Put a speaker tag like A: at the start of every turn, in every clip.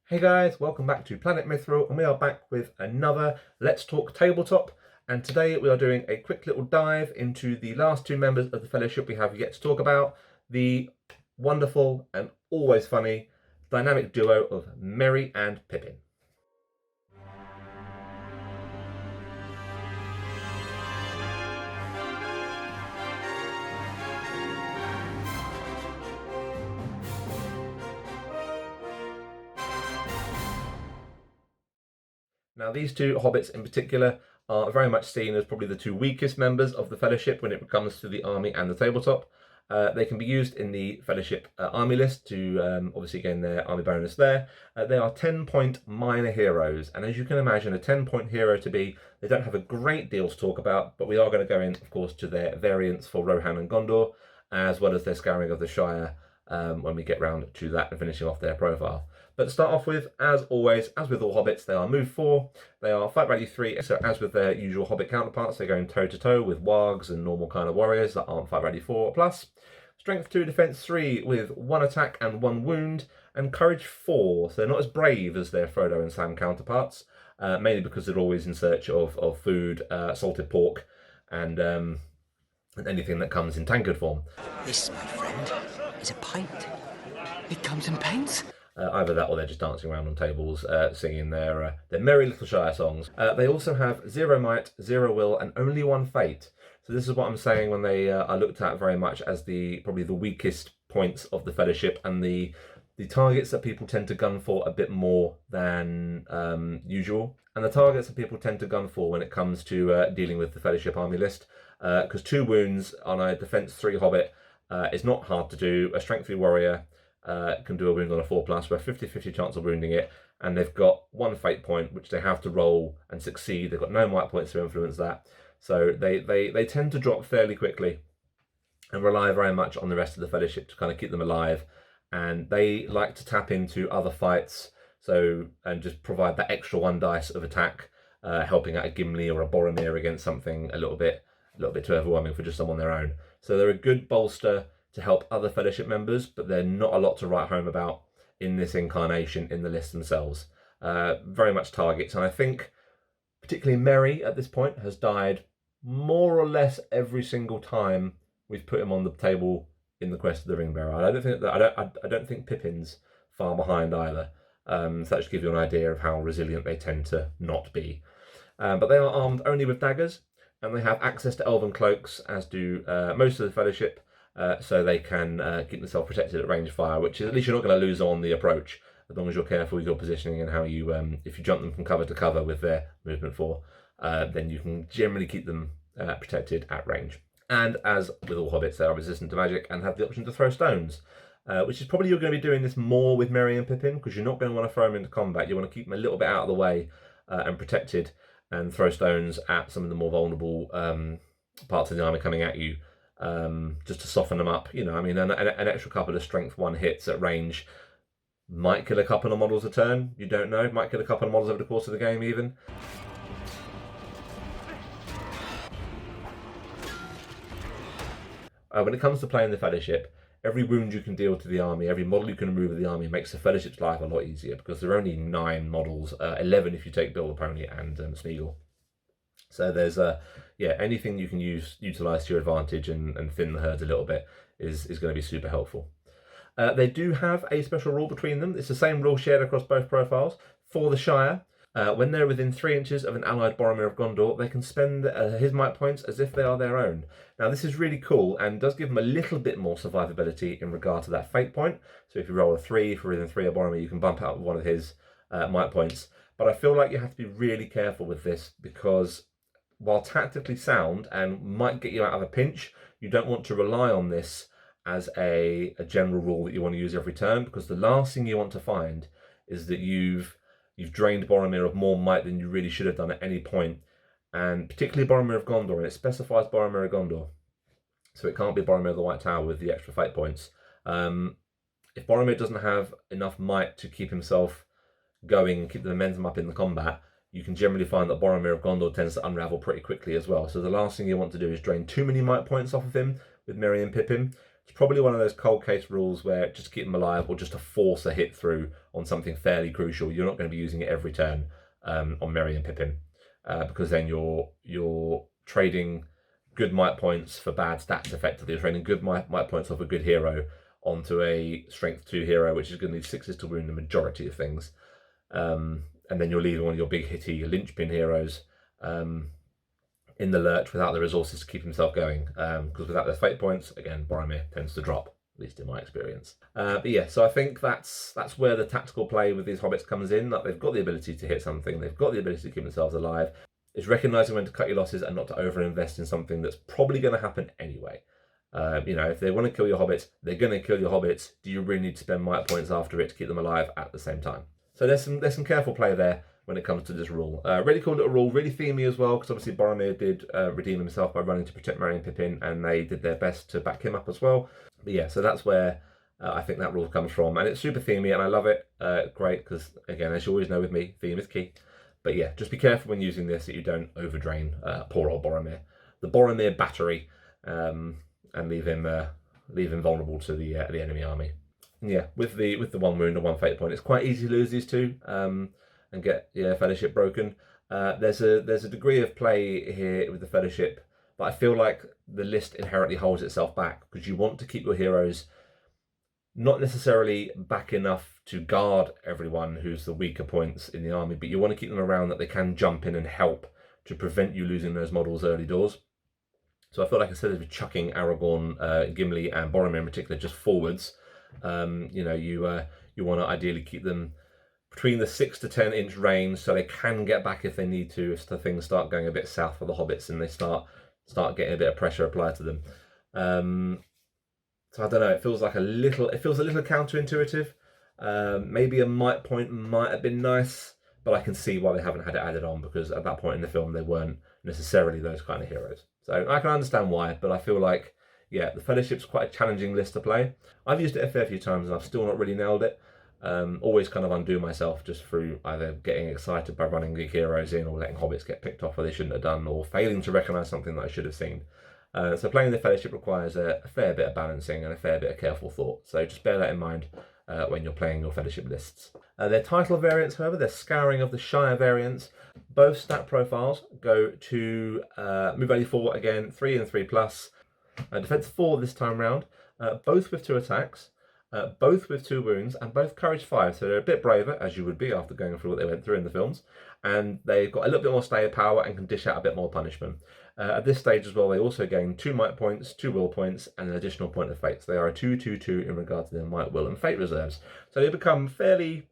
A: Hey guys, welcome back to Planet Mithril, and we are back with another Let's Talk Tabletop. And today we are doing a quick little dive into the last two members of the Fellowship we have yet to talk about, the wonderful and always funny dynamic duo of Merry and Pippin. Now, these two hobbits in particular are very much seen as probably the two weakest members of the Fellowship when it comes to the army and the tabletop. They can be used in the Fellowship army list to obviously gain their army bonus there. They are 10-point minor heroes, and as you can imagine, a 10-point hero to be, they don't have a great deal to talk about, but we are going to go in, of course, to their variants for Rohan and Gondor, as well as their scouring of the Shire when we get round to that and finishing off their profile. But to start off with, as always, as with all hobbits, they are move 4, they are fight value 3, so as with their usual hobbit counterparts, they're going toe to toe with wargs and normal kind of warriors that aren't fight value 4 plus. Strength 2, defense 3 with 1 attack and 1 wound, and courage 4, so they're not as brave as their Frodo and Sam counterparts, mainly because they're always in search of food, salted pork, and anything that comes in tankard form.
B: This, my friend, is a pint. It comes in pints.
A: Either that or they're just dancing around on tables singing their merry little Shire songs. They also have 0 might, 0 will, and only 1 fate. So this is what I'm saying when they are looked at very much as probably the weakest points of the Fellowship and the targets that people tend to gun for a bit more than usual. And the targets that people tend to gun for when it comes to dealing with the Fellowship army list. Because 2 wounds on a defense 3 hobbit is not hard to do. A strength 3 warrior can do a wound on a 4+, with a 50-50 chance of wounding it, and they've got 1 fate point, which they have to roll and succeed. They've got no might points to influence that. So they tend to drop fairly quickly and rely very much on the rest of the Fellowship to kind of keep them alive. And they like to tap into other fights, and just provide that extra 1 dice of attack, helping out a Gimli or a Boromir against something a little bit too overwhelming for just them on their own. So they're a good bolster to help other Fellowship members, but they're not a lot to write home about in this incarnation in the list themselves. Very much targets, and I think particularly Merry at this point has died more or less every single time we've put him on the table in the Quest of the Ringbearer. I don't think Pippin's far behind either. So that should give you an idea of how resilient they tend to not be. But they are armed only with daggers, and they have access to elven cloaks, as do most of the Fellowship. So they can keep themselves protected at range fire, which is, at least you're not going to lose on the approach, as long as you're careful with your positioning and how you, if you jump them from cover to cover with their movement 4, then you can generally keep them protected at range. And as with all hobbits, they are resistant to magic and have the option to throw stones, which is probably you're going to be doing this more with Merry and Pippin, because you're not going to want to throw them into combat. You want to keep them a little bit out of the way and protected, and throw stones at some of the more vulnerable parts of the army coming at you. Just to soften them up, I mean, an extra couple of strength 1 hits at range might kill a couple of models a turn. You don't know. Might kill a couple of models over the course of the game even. When it comes to playing the Fellowship, every wound you can deal to the army, every model you can remove of the army makes the Fellowship's life a lot easier, because there are only 9 models, 11 if you take Bill the Pony and Smeagol. So there's anything you can utilize to your advantage and thin the herds a little bit is going to be super helpful. They do have a special rule between them. It's the same rule shared across both profiles. For the Shire, when they're within 3 inches of an allied Boromir of Gondor, they can spend his might points as if they are their own. Now, this is really cool and does give them a little bit more survivability in regard to that fate point. So if you roll a 3 for within 3 of Boromir, you can bump out one of his might points. But I feel like you have to be really careful with this, because while tactically sound and might get you out of a pinch, you don't want to rely on this as a general rule that you want to use every turn, because the last thing you want to find is that you've drained Boromir of more might than you really should have done at any point, and particularly Boromir of Gondor, and it specifies Boromir of Gondor, so it can't be Boromir of the White Tower with the extra fate points. If Boromir doesn't have enough might to keep himself going and keep the momentum up in the combat, you can generally find that Boromir of Gondor tends to unravel pretty quickly as well. So the last thing you want to do is drain too many might points off of him with Merry and Pippin. It's probably one of those cold case rules where just to keep them alive or just to force a hit through on something fairly crucial. You're not going to be using it every turn on Merry and Pippin, because then you're trading good might points for bad stats effectively. You're trading good might points off a good hero onto a strength 2 hero, which is going to need 6s to wound the majority of things. And then you're leaving one of your big hitty linchpin heroes in the lurch without the resources to keep himself going. Because without their fate points, again, Boromir tends to drop, at least in my experience. But yeah, so I think that's where the tactical play with these hobbits comes in. That they've got the ability to hit something, they've got the ability to keep themselves alive. It's recognising when to cut your losses and not to overinvest in something that's probably going to happen anyway. If they want to kill your hobbits, they're going to kill your hobbits. Do you really need to spend might points after it to keep them alive at the same time? So there's some careful play there when it comes to this rule. Really cool little rule, really themey as well, because obviously Boromir did redeem himself by running to protect Merry and Pippin, and they did their best to back him up as well. But yeah, so that's where I think that rule comes from, and it's super themey, and I love it. Great, because again, as you always know with me, theme is key. But yeah, just be careful when using this that you don't overdrain poor old Boromir, the Boromir battery, and leave him vulnerable to the enemy army. And yeah, with the 1 wound and 1 fate point, it's quite easy to lose these two and get Fellowship broken. There's a degree of play here with the Fellowship, but I feel like the list inherently holds itself back because you want to keep your heroes not necessarily back enough to guard everyone who's the weaker points in the army, but you want to keep them around that they can jump in and help to prevent you losing those models early doors. So I feel like instead of chucking Aragorn, Gimli, and Boromir in particular just forwards, you want to ideally keep them between the 6 to 10 inch range so they can get back if they need to, if the things start going a bit south for the hobbits and they start getting a bit of pressure applied to them. So I don't know, it feels a little counterintuitive. Maybe a might point might have been nice, but I can see why they haven't had it added on, because at that point in the film they weren't necessarily those kind of heroes. So I can understand why, but I feel like, yeah, the Fellowship's quite a challenging list to play. I've used it a fair few times and I've still not really nailed it. Always kind of undo myself just through either getting excited by running big heroes in, or letting hobbits get picked off where they shouldn't have done, or failing to recognise something that I should have seen. So playing the Fellowship requires a fair bit of balancing and a fair bit of careful thought. So just bear that in mind when you're playing your Fellowship lists. Their title variants, however, their Scouring of the Shire variants, both stat profiles go to move value 4 again, 3 and 3 plus. Defense 4 this time round, both with 2 attacks, both with 2 wounds, and both courage 5. So they're a bit braver, as you would be after going through what they went through in the films. And they've got a little bit more stay power and can dish out a bit more punishment. At this stage as well, they also gain 2 might points, 2 will points, and an additional point of fate. So they are a 2/2/2 in regard to their might, will, and fate reserves. So they become fairly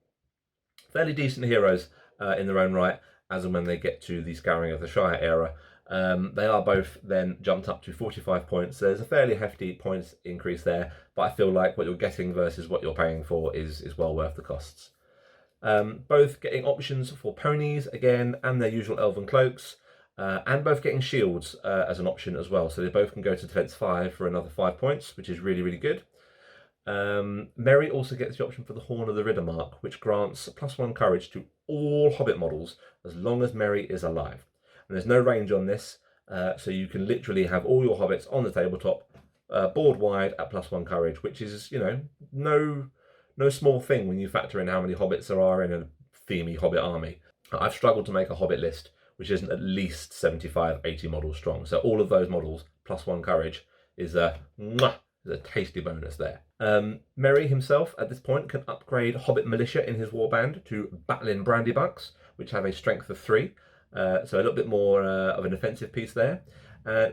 A: decent heroes in their own right, as and when they get to the Scouring of the Shire era. They are both then jumped up to 45 points. So there's a fairly hefty points increase there, but I feel like what you're getting versus what you're paying for is well worth the costs. Both getting options for ponies again, and their usual elven cloaks, and both getting shields as an option as well. So they both can go to defense 5 for another 5 points, which is really, really good. Merry also gets the option for the Horn of the Riddermark, which grants +1 courage to all Hobbit models as long as Merry is alive. And there's no range on this, so you can literally have all your hobbits on the tabletop, board wide at +1 courage, which is, no small thing when you factor in how many hobbits there are in a themey hobbit army. I've struggled to make a hobbit list which isn't at least 75, 80 models strong. So all of those models +1 courage is a tasty bonus there. Merry himself at this point can upgrade Hobbit Militia in his warband to Batlin Brandybucks, which have a strength of 3. So a little bit more of an offensive piece there.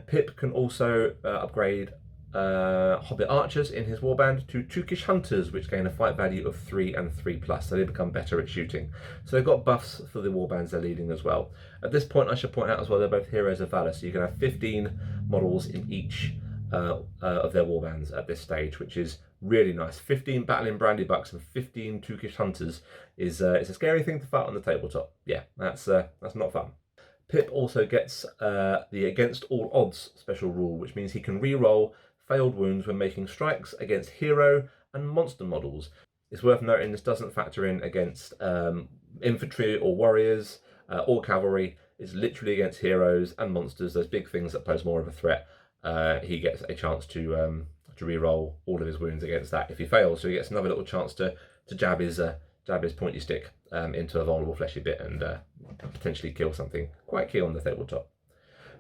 A: Pip can also upgrade Hobbit Archers in his warband to Tookish Hunters, which gain a fight value of 3 and 3 plus, so they become better at shooting. So they've got buffs for the warbands they're leading as well. At this point, I should point out as well, they're both Heroes of Valor, so you can have 15 models in each of their warbands at this stage, which is really nice. 15 Battling Brandybucks and 15 Tookish Hunters is a scary thing to fight on the tabletop. Yeah, that's not fun. Pip also gets the Against All Odds special rule, which means he can re-roll failed wounds when making strikes against hero and monster models. It's worth noting this doesn't factor in against infantry or warriors or cavalry. It's literally against heroes and monsters, those big things that pose more of a threat. He gets a chance to to re-roll all of his wounds against that if he fails. So he gets another little chance to jab his pointy stick into a vulnerable fleshy bit and potentially kill something quite key on the tabletop.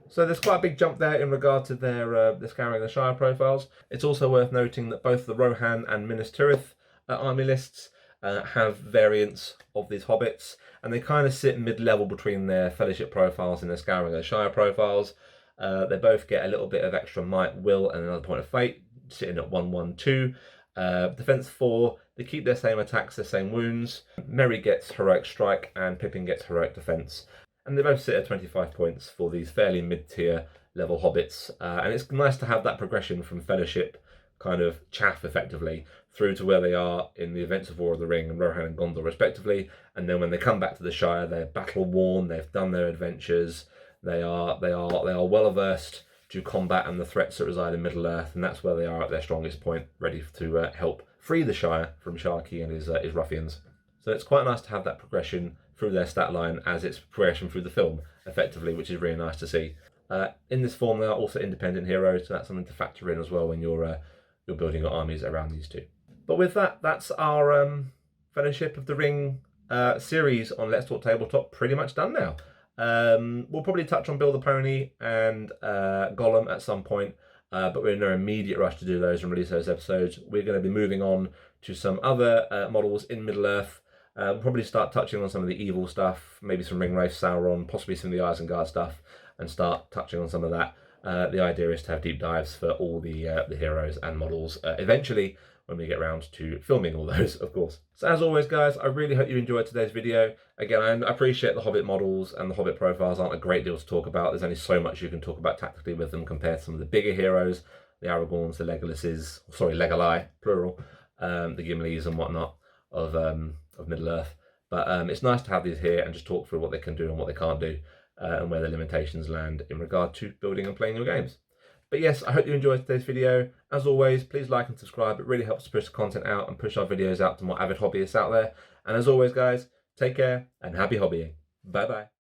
A: So there's quite a big jump there in regard to their Scouring the Shire profiles. It's also worth noting that both the Rohan and Minas Tirith army lists have variants of these hobbits, and they kind of sit mid-level between their Fellowship profiles and their Scouring the Shire profiles. They both get a little bit of extra might, will, and another point of fate, sitting at 1-1-2. Defense 4, they keep their same attacks, their same wounds. Merry gets heroic strike and Pippin gets heroic defense. And they both sit at 25 points for these fairly mid-tier level hobbits. And it's nice to have that progression from Fellowship kind of chaff effectively through to where they are in the events of War of the Ring and Rohan and Gondor respectively. And then when they come back to the Shire, they're battle worn, they've done their adventures, they are well averse to combat and the threats that reside in Middle Earth, and that's where they are at their strongest point, ready to help free the Shire from Sharky and his ruffians. So it's quite nice to have that progression through their stat line as it's progression through the film, effectively, which is really nice to see. In this form, they are also independent heroes, so that's something to factor in as well when you're building your armies around these two. But with that, that's our Fellowship of the Ring series on Let's Talk Tabletop pretty much done now. We'll probably touch on Bill the Pony and Gollum at some point, but we're in no immediate rush to do those and release those episodes. We're going to be moving on to some other models in Middle-earth. We'll probably start touching on some of the evil stuff, maybe some Ringwraith, Sauron, possibly some of the Isengard stuff, and start touching on some of that. The idea is to have deep dives for all the heroes and models eventually when we get around to filming all those, of course. So as always, guys, I really hope you enjoyed today's video. Again, I appreciate the Hobbit models and the Hobbit profiles aren't a great deal to talk about. There's only so much you can talk about tactically with them compared to some of the bigger heroes, the Aragorns, the Legolassi, plural, the Gimlis and whatnot of Middle-earth. But it's nice to have these here and just talk through what they can do and what they can't do, and where their limitations land in regard to building and playing your games. But yes, I hope you enjoyed today's video. As always, please like and subscribe. It really helps push the content out and push our videos out to more avid hobbyists out there. And as always, guys, take care and happy hobbying. Bye-bye.